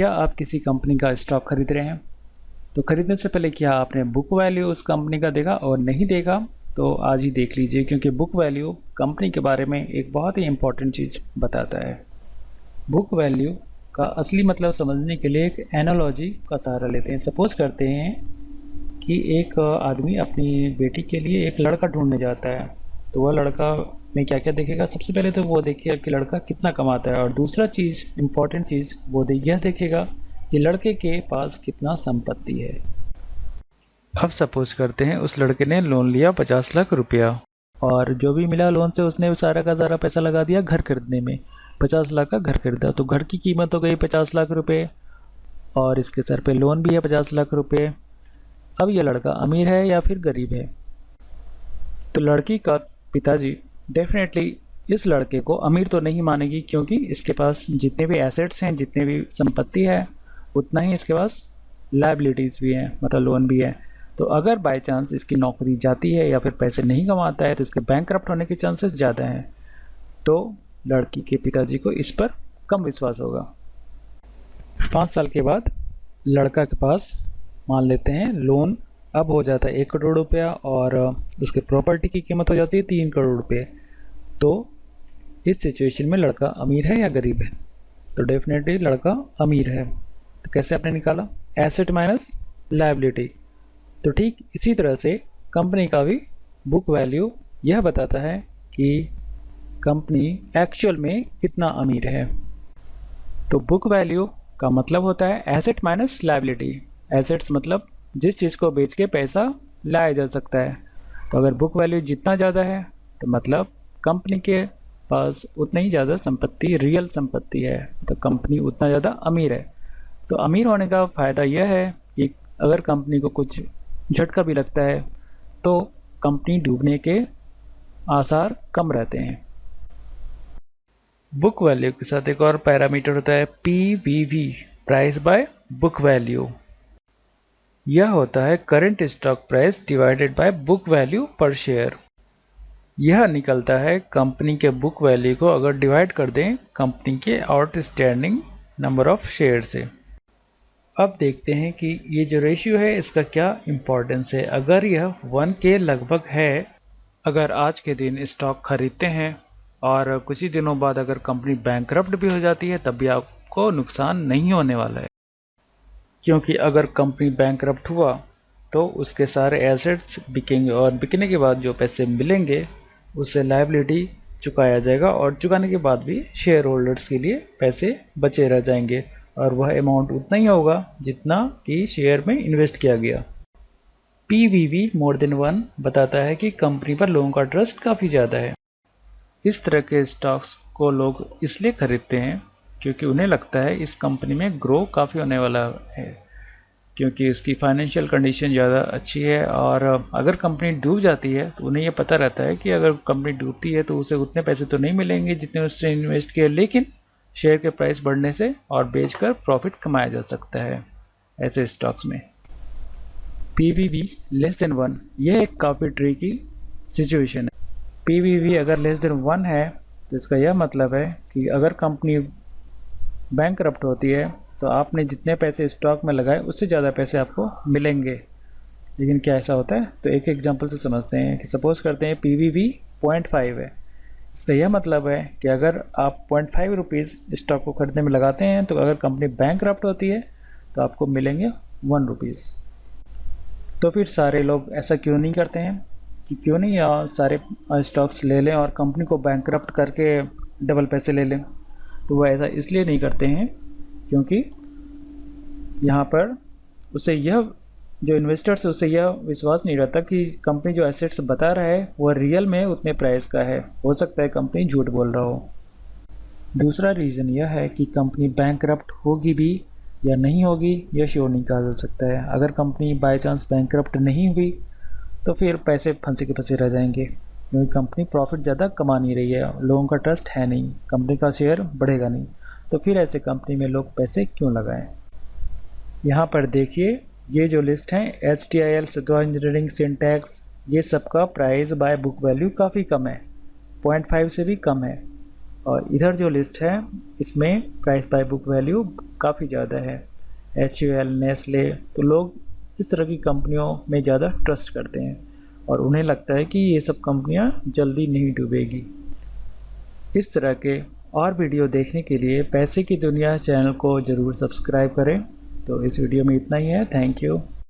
क्या आप किसी कंपनी का स्टॉक खरीद रहे हैं? तो खरीदने से पहले क्या आपने बुक वैल्यू उस कंपनी का देखा, और नहीं देखा तो आज ही देख लीजिए, क्योंकि बुक वैल्यू कंपनी के बारे में एक बहुत ही इम्पोर्टेंट चीज़ बताता है। बुक वैल्यू का असली मतलब समझने के लिए एक एनालॉजी का सहारा लेते हैं। सपोज करते हैं कि एक आदमी अपनी बेटी के लिए एक लड़का ढूंढने जाता है, तो वह लड़का में क्या क्या देखेगा? सबसे पहले तो वो देखेगा कि लड़का कितना कमाता है, और दूसरा चीज़, इम्पॉर्टेंट चीज़, वो यह देखेगा कि लड़के के पास कितना संपत्ति है। अब सपोज करते हैं उस लड़के ने लोन लिया 50 लाख रुपया, और जो भी मिला लोन से उसने सारा का सारा पैसा लगा दिया घर खरीदने में। 50 लाख का घर खरीदा, तो घर की कीमत हो गई 50 लाख रुपए, और इसके सर पे लोन भी है 50 लाख रुपए। अब यह लड़का अमीर है या फिर गरीब है? तो लड़की का पिताजी डेफिनेटली इस लड़के को अमीर तो नहीं मानेगी, क्योंकि इसके पास जितने भी एसेट्स हैं, जितने भी संपत्ति है, उतना ही इसके पास लायबिलिटीज़ भी हैं, मतलब लोन भी है। तो अगर बाय चांस इसकी नौकरी जाती है या फिर पैसे नहीं कमाता है, तो इसके बैंकरप्ट होने के चांसेस ज़्यादा हैं। तो लड़की के पिताजी को इस पर कम विश्वास होगा। 5 साल के बाद लड़का के पास, मान लेते हैं, लोन अब हो जाता है 1 करोड़ रुपया, और उसके प्रॉपर्टी की कीमत हो जाती है 3 करोड़ रुपये। तो इस सिचुएशन में लड़का अमीर है या गरीब है? तो डेफिनेटली लड़का अमीर है। तो कैसे आपने निकाला? Asset minus liability. तो ठीक इसी तरह से कंपनी का भी बुक वैल्यू यह बताता है कि कंपनी एक्चुअल में कितना अमीर है। तो बुक वैल्यू का मतलब होता है एसेट माइनस लायबिलिटी। एसेट्स मतलब जिस चीज़ को बेच के पैसा लाया जा सकता है। तो अगर बुक वैल्यू जितना ज़्यादा है, तो मतलब कंपनी के पास उतना ही ज़्यादा संपत्ति, रियल संपत्ति है, तो कंपनी उतना ज़्यादा अमीर है। तो अमीर होने का फ़ायदा यह है कि अगर कंपनी को कुछ झटका भी लगता है, तो कंपनी डूबने के आसार कम रहते हैं। बुक वैल्यू के साथ एक और पैरामीटर होता है PBV, price by book value. यह होता है current stock price divided by book value पर शेयर। यह निकलता है कंपनी के बुक वैल्यू को अगर डिवाइड कर दें कंपनी के आउटस्टैंडिंग नंबर ऑफ शेयर से। अब देखते हैं कि ये जो रेशियो है इसका क्या इम्पोर्टेंस है। अगर यह 1 के लगभग है, अगर आज के दिन स्टॉक खरीदते हैं और कुछ ही दिनों बाद अगर कंपनी बैंकरप्ट भी हो जाती है, तब भी आपको नुकसान नहीं होने वाला है, क्योंकि अगर कंपनी बैंकरप्ट हुआ तो उसके सारे एसेट्स बिकेंगे, और बिकने के बाद जो पैसे मिलेंगे उससे लायबिलिटी चुकाया जाएगा, और चुकाने के बाद भी शेयर होल्डर्स के लिए पैसे बचे रह जाएंगे, और वह अमाउंट उतना ही होगा जितना कि शेयर में इन्वेस्ट किया गया। PBV मोर देन 1 बताता है कि कंपनी पर लोगों का ट्रस्ट काफ़ी ज़्यादा है। इस तरह के स्टॉक्स को लोग इसलिए खरीदते हैं क्योंकि उन्हें लगता है इस कंपनी में ग्रो काफ़ी होने वाला है, क्योंकि इसकी फाइनेंशियल कंडीशन ज़्यादा अच्छी है। और अगर कंपनी डूब जाती है तो उन्हें यह पता रहता है कि अगर कंपनी डूबती है तो उसे उतने पैसे तो नहीं मिलेंगे जितने उसने इन्वेस्ट किए, लेकिन शेयर के प्राइस बढ़ने से और बेचकर प्रॉफिट कमाया जा सकता है ऐसे स्टॉक्स में। PBV लेस देन 1, यह एक काफ़ी ट्रिकी सिचुएशन है। PBV अगर लेस देन 1 है तो इसका यह मतलब है कि अगर कंपनी बैंकरप्ट होती है तो आपने जितने पैसे स्टॉक में लगाए उससे ज़्यादा पैसे आपको मिलेंगे। लेकिन क्या ऐसा होता है? तो एक एग्जांपल से समझते हैं कि सपोज करते हैं PBV 0.5 है। इसका यह मतलब है कि अगर आप 0.5 रुपीज़ स्टॉक को खरीदने में लगाते हैं, तो अगर कंपनी बैंकरप्ट होती है तो आपको मिलेंगे 1 रुपीज़। तो फिर सारे लोग ऐसा क्यों नहीं करते हैं कि क्यों नहीं सारे स्टॉक्स ले लें और कंपनी को बैंकरप्ट करके डबल पैसे ले लें? तो वो ऐसा इसलिए नहीं करते हैं क्योंकि यहाँ पर उसे यह, जो इन्वेस्टर्स है, उसे यह विश्वास नहीं रहता कि कंपनी जो एसेट्स बता रहा है वो रियल में उतने प्राइस का है। हो सकता है कंपनी झूठ बोल रहा हो। दूसरा रीज़न यह है कि कंपनी बैंकरप्ट होगी भी या नहीं होगी यह श्योर नहीं कहा जा सकता है। अगर कंपनी बाय चांस बैंकरप्ट नहीं हुई तो फिर पैसे फंसे के फंसे रह जाएंगे, क्योंकि कंपनी प्रॉफिट ज़्यादा कमा नहीं रही है, लोगों का ट्रस्ट है नहीं, कंपनी का शेयर बढ़ेगा नहीं, तो फिर ऐसे कंपनी में लोग पैसे क्यों लगाएं? यहाँ पर देखिए, ये जो लिस्ट है HTIL, सत्वा इंजीनियरिंग, सिंटैक्स, ये सबका प्राइस बाय बुक वैल्यू काफ़ी कम है, 0.5 से भी कम है। और इधर जो लिस्ट है इसमें प्राइस बाय बुक वैल्यू काफ़ी ज़्यादा है। HUL, नेस्ले, तो लोग इस तरह की कंपनियों में ज़्यादा ट्रस्ट करते हैं और उन्हें लगता है कि ये सब कंपनियां जल्दी नहीं डूबेगी। इस तरह के और वीडियो देखने के लिए पैसे की दुनिया चैनल को ज़रूर सब्सक्राइब करें। तो इस वीडियो में इतना ही है। Thank you.